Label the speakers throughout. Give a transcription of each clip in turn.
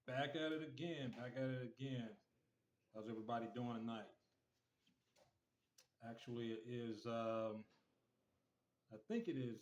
Speaker 1: Back at it again. Back at it again. How's everybody doing tonight? Actually, it is. I think it is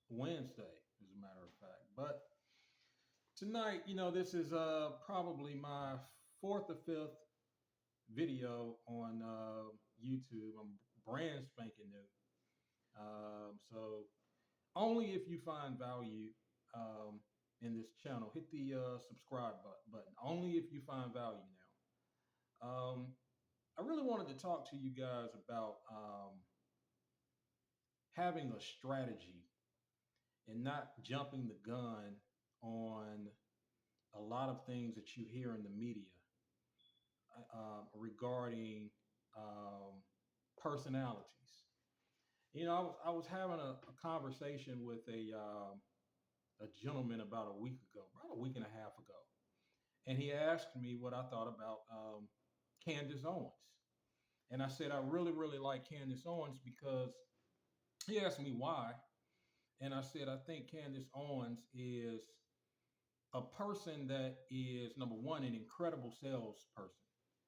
Speaker 1: Wednesday, as a matter of fact. But tonight, this is probably my fourth or fifth video on YouTube. I'm brand spanking new. So only if you find value um, in this channel, hit the subscribe button. Only if you find value now. I really wanted to talk to you guys about having a strategy and not jumping the gun on a lot of things that you hear in the media regarding um, personalities. I was having a conversation with a gentleman about a week ago, about a week and a half ago, and he asked me what I thought about Candace Owens. And I said, I really, really like Candace Owens because he asked me why. And I said, I think Candace Owens is a person that is, number one, an incredible salesperson.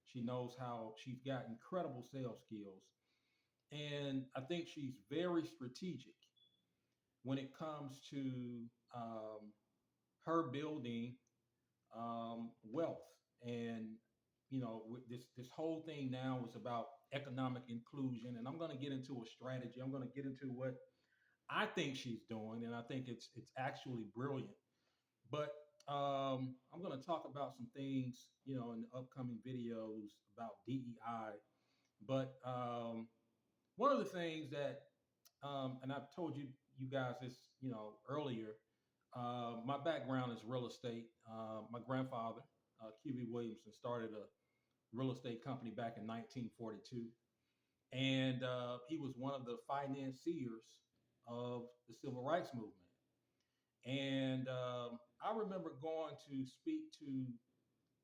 Speaker 1: She knows how she's got incredible sales skills. And I think she's very strategic when it comes to her building wealth. And, this whole thing now is about economic inclusion. And I'm going to get into a strategy. I'm going to get into what I think she's doing, and I think it's actually brilliant. But I'm going to talk about some things, in the upcoming videos about DEI. But one of the things that, and I've told you guys this, earlier. My background is real estate. My grandfather, QB Williamson, started a real estate company back in 1942, and he was one of the financiers of the civil rights movement. And I remember going to speak to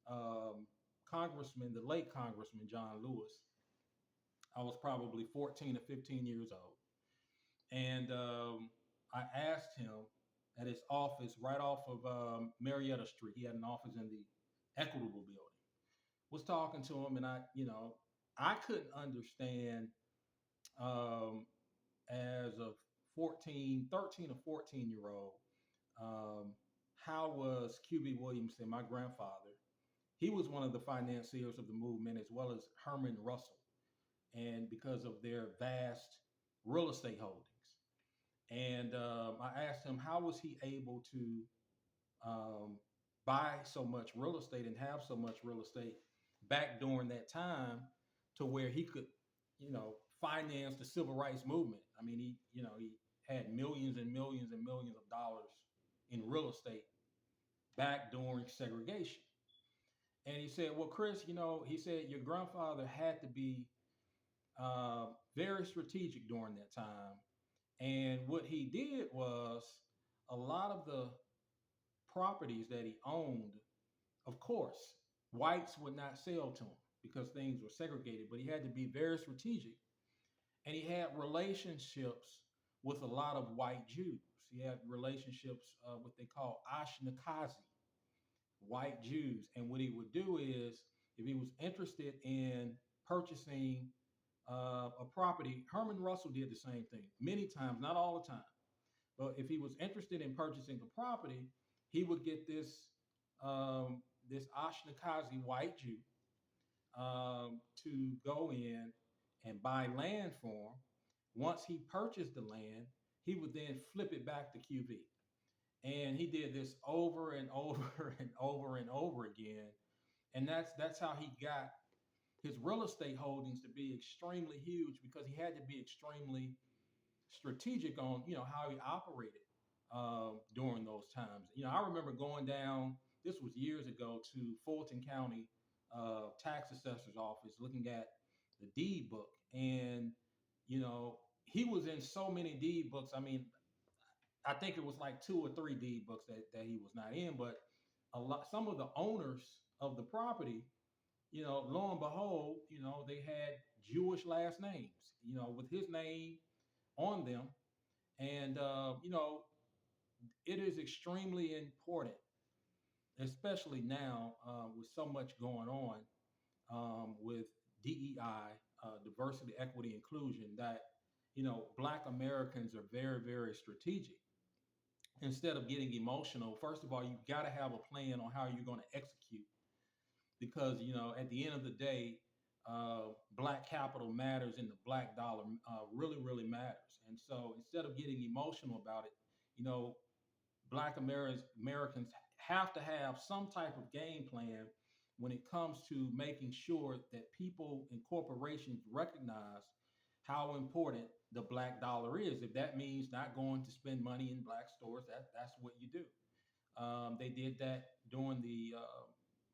Speaker 1: the late Congressman John Lewis. I was probably 14 or 15 years old. And I asked him at his office right off of Marietta Street. He had an office in the Equitable building. Was talking to him, and I couldn't understand um, as a 13 or 14-year old. How was QB Williamson, my grandfather? He was one of the financiers of the movement, as well as Herman Russell, and because of their vast real estate holdings. And I asked him, how was he able to um, buy so much real estate and have so much real estate back during that time to where he could, finance the civil rights movement. I mean, he had millions and millions and millions of dollars in real estate back during segregation. And he said, well, Chris, he said, your grandfather had to be very strategic during that time. And what he did was a lot of the properties that he owned, of course, whites would not sell to him because things were segregated, but he had to be very strategic. And he had relationships with a lot of white Jews. He had relationships, what they call Ashnakazi, white Jews. And what he would do is, if he was interested in purchasing a property, Herman Russell did the same thing many times, not all the time. But if he was interested in purchasing a property, he would get this Ashnakazi white Jew to go in and buy land for him. Once he purchased the land, he would then flip it back to QV. And he did this over and over and over and over again. And that's how he got his real estate holdings to be extremely huge, because he had to be extremely strategic on how he operated during those times. I remember going down. This was years ago, to Fulton County tax assessor's office, looking at the deed book, and he was in so many deed books. I mean, I think it was like two or three deed books that he was not in, but some of the owners of the property, lo and behold, they had Jewish last names, with his name on them. And it is extremely important especially now with so much going on with DEI, diversity, equity, inclusion, that Black Americans are very, very strategic. Instead of getting emotional, first of all, you've got to have a plan on how you're going to execute, because at the end of the day, Black capital matters, and the Black dollar really, really matters. And so, instead of getting emotional about it, you know, Americans have to have some type of game plan when it comes to making sure that people and corporations recognize how important the Black dollar is. If that means not going to spend money in Black stores, that's what you do. They did that during the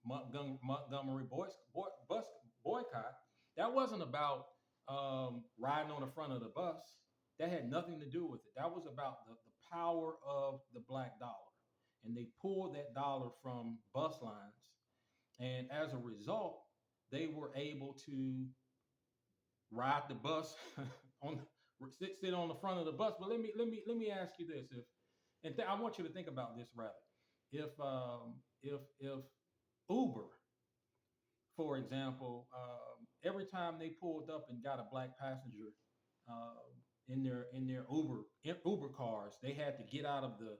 Speaker 1: Montgomery bus boycott. That wasn't about riding on the front of the bus. That had nothing to do with it. That was about the power of the Black dollar. And they pulled that dollar from bus lines. And as a result, they were able to ride the bus on sit on the front of the bus. But let me ask you this: if I want you to think about this rather, if Uber, for example, every time they pulled up and got a Black passenger in their Uber cars, they had to get out of the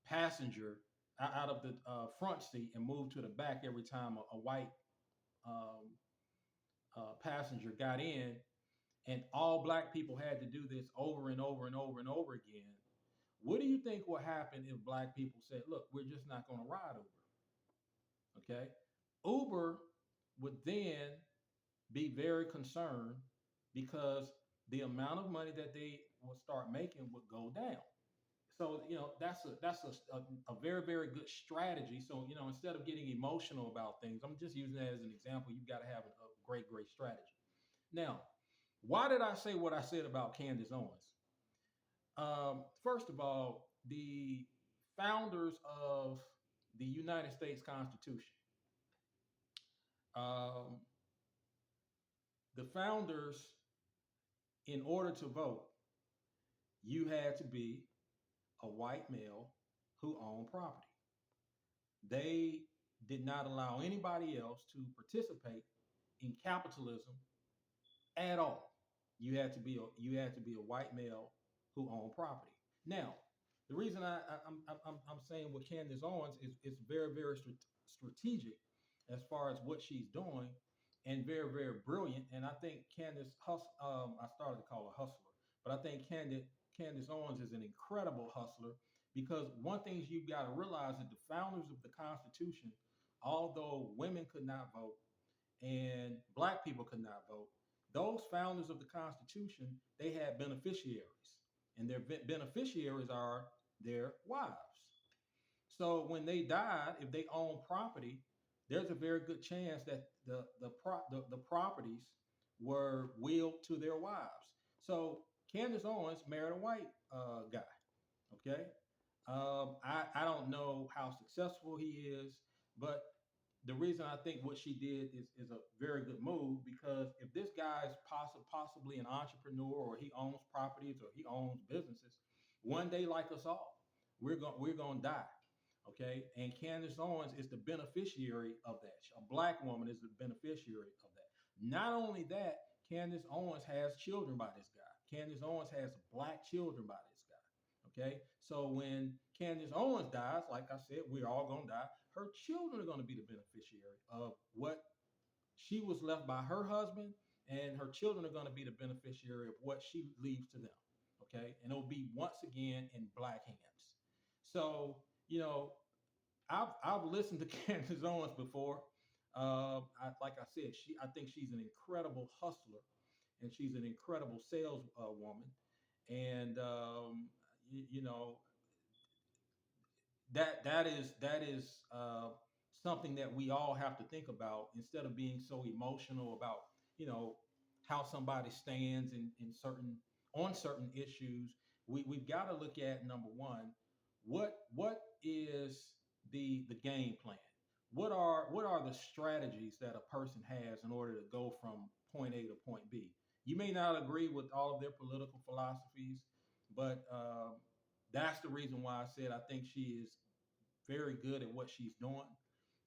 Speaker 1: passenger out of the front seat and move to the back every time a white um, passenger got in, and all Black people had to do this over and over and over and over again. What do you think will happen if Black people said, "Look, we're just not going to ride Uber"? Okay, Uber would then be very concerned because the amount of money that they will start making would go down. So that's a very, very good strategy. So instead of getting emotional about things, I'm just using that as an example. You've got to have a great strategy. Now, why did I say what I said about Candace Owens? First of all, the founders of the United States Constitution, um, the founders, in order to vote, you had to be a white male who owned property. They did not allow anybody else to participate in capitalism at all. You had to be a white male who owned property. Now, the reason I'm saying what Candace Owens is, it's very, very strategic as far as what she's doing, and very, very brilliant. And I think I started to call her hustler, but I think Candace Owens is an incredible hustler, because one thing you've got to realize is the founders of the Constitution, although women could not vote and Black people could not vote, those founders of the Constitution, they had beneficiaries, and their beneficiaries are their wives. So when they died, if they own property, there's a very good chance that the properties were willed to their wives. So Candace Owens married a white guy. Okay, I don't know how successful he is, but the reason I think what she did is a very good move, because if this guy is possibly an entrepreneur, or he owns properties, or he owns businesses, one day, like us all, we're going to die. Okay, and Candace Owens is the beneficiary of that. A Black woman is the beneficiary of that. Not only that, Candace Owens has children by this guy. Candace Owens has Black children by this guy. Okay, so when Candace Owens dies, like I said, we're all going to die. Her children are going to be the beneficiary of what she was left by her husband, and her children are going to be the beneficiary of what she leaves to them. Okay, and it'll be once again in Black hands. So I've listened to Candace Owens before. Like I said, I think she's an incredible hustler, and she's an incredible sales woman, and you know that is something that we all have to think about, instead of being so emotional about you know how somebody stands in certain on certain issues. We've got to look at, number one, what is the game plan. What are the strategies that a person has in order to go from point A to point B. You may not agree with all of their political philosophies, but that's the reason why I said I think she is very good at what she's doing.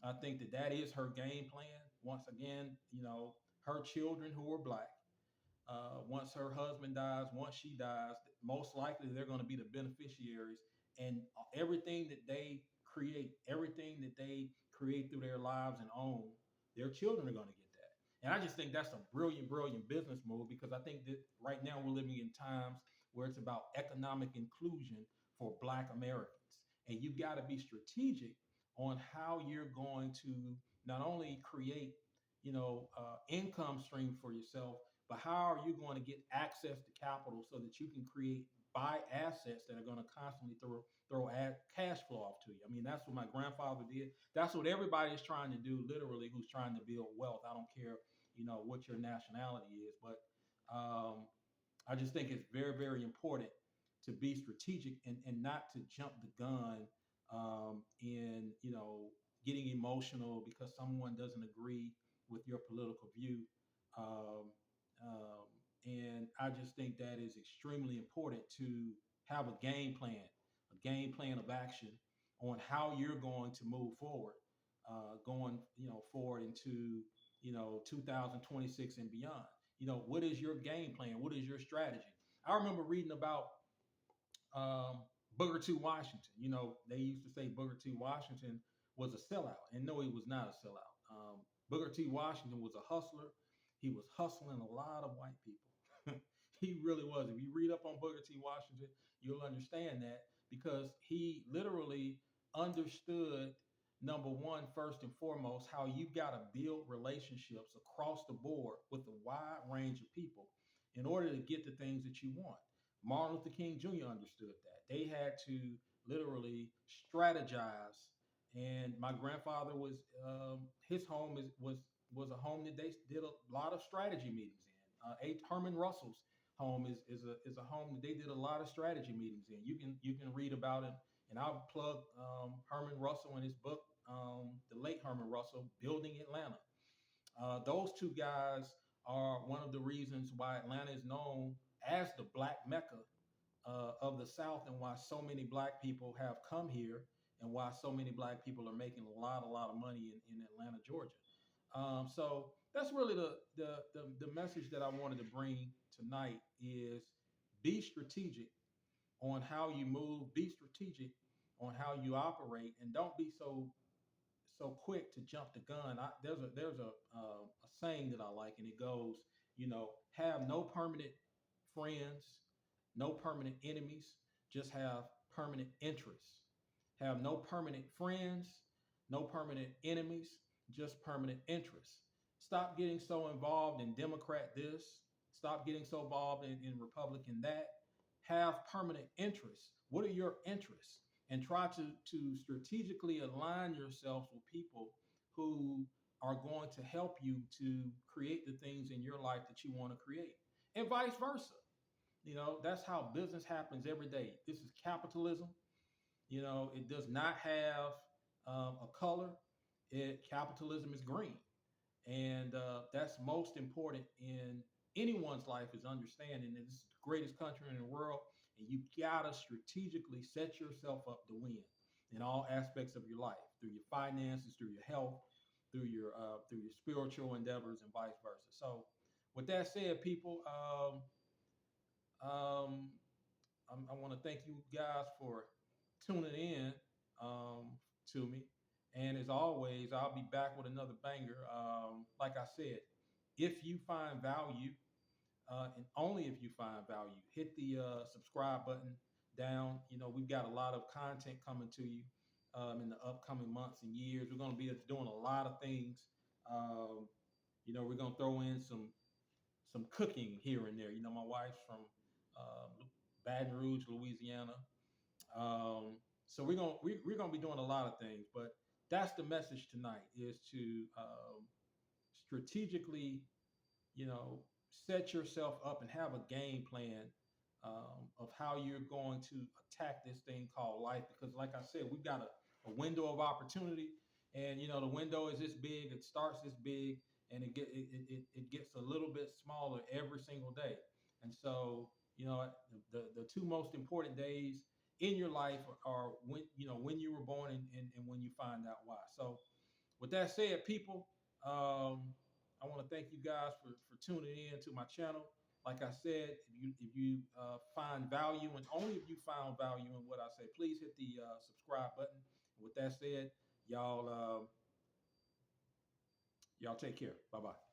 Speaker 1: I think that that is her game plan. Once again, her children who are black, once her husband dies, once she dies, most likely they're going to be the beneficiaries, and everything that they create through their lives and own, their children are going to get that. And I just think that's a brilliant, brilliant business move, because I think that right now we're living in times where it's about economic inclusion for Black Americans, and you've got to be strategic on how you're going to not only create, income stream for yourself, but how are you going to get access to capital so that you can buy assets that are going to constantly throw cash flow off to you? I mean, that's what my grandfather did. That's what everybody is trying to do, literally, who's trying to build wealth. I don't care, what your nationality is, but um, I just think it's very, very important to be strategic, and not to jump the gun, in getting emotional because someone doesn't agree with your political view. Um, um, and I just think that is extremely important to have a game plan of action on how you're going to move forward, going forward into 2026 and beyond. What is your game plan? What is your strategy? I remember reading about Booker T. Washington. They used to say Booker T. Washington was a sellout, and no, he was not a sellout. Booker T. Washington was a hustler. He was hustling a lot of white people. He really was. If you read up on Booker T. Washington, you'll understand that, because he literally understood, number one, first and foremost, how you've got to build relationships across the board with a wide range of people in order to get the things that you want. Martin Luther King Jr. understood that. They had to literally strategize. And my grandfather was, his home was a home that they did a lot of strategy meetings in. Herman Russell's home is a home that they did a lot of strategy meetings in. You can read about it, and I'll plug Herman Russell in his book, the late Herman Russell, Building Atlanta. Those two guys are one of the reasons why Atlanta is known as the Black Mecca of the South, and why so many Black people have come here, and why so many Black people are making a lot of money in Atlanta, Georgia. So that's really the message that I wanted to bring tonight is be strategic on how you move, be strategic on how you operate, and don't be so quick to jump the gun. There's a saying that I like, and it goes, have no permanent friends, no permanent enemies, just have permanent interests. Have no permanent friends, no permanent enemies, just permanent interests. Stop getting so involved in Democrat this. Stop getting so involved in Republican that. Have permanent interests. What are your interests? And try to strategically align yourselves with people who are going to help you to create the things in your life that you want to create, and vice versa. That's how business happens every day. This is capitalism. It does not have a color. Capitalism is green, and that's most important in anyone's life, is understanding that this is the greatest country in the world, and you gotta strategically set yourself up to win in all aspects of your life, through your finances, through your health, through your spiritual endeavors, and vice versa. So, with that said, people, um, I want to thank you guys for tuning in, to me. And as always, I'll be back with another banger. Like I said, if you find value, and only if you find value, hit the subscribe button down. We've got a lot of content coming to you in the upcoming months and years. We're going to be doing a lot of things. Um, we're going to throw in some cooking here and there. My wife's from Baton Rouge, Louisiana. So we're gonna be doing a lot of things, but that's the message tonight: is to strategically, set yourself up and have a game plan of how you're going to attack this thing called life. Because, like I said, we've got a window of opportunity, and the window is this big. It starts this big, and it gets a little bit smaller every single day. And so, the two most important days in your life, or when when you were born, and when you find out why. So with that said, people, I want to thank you guys for tuning in to my channel. Like I said, if you find value, and only if you found value in what I say, please hit the subscribe button. And with that said, y'all take care. Bye bye.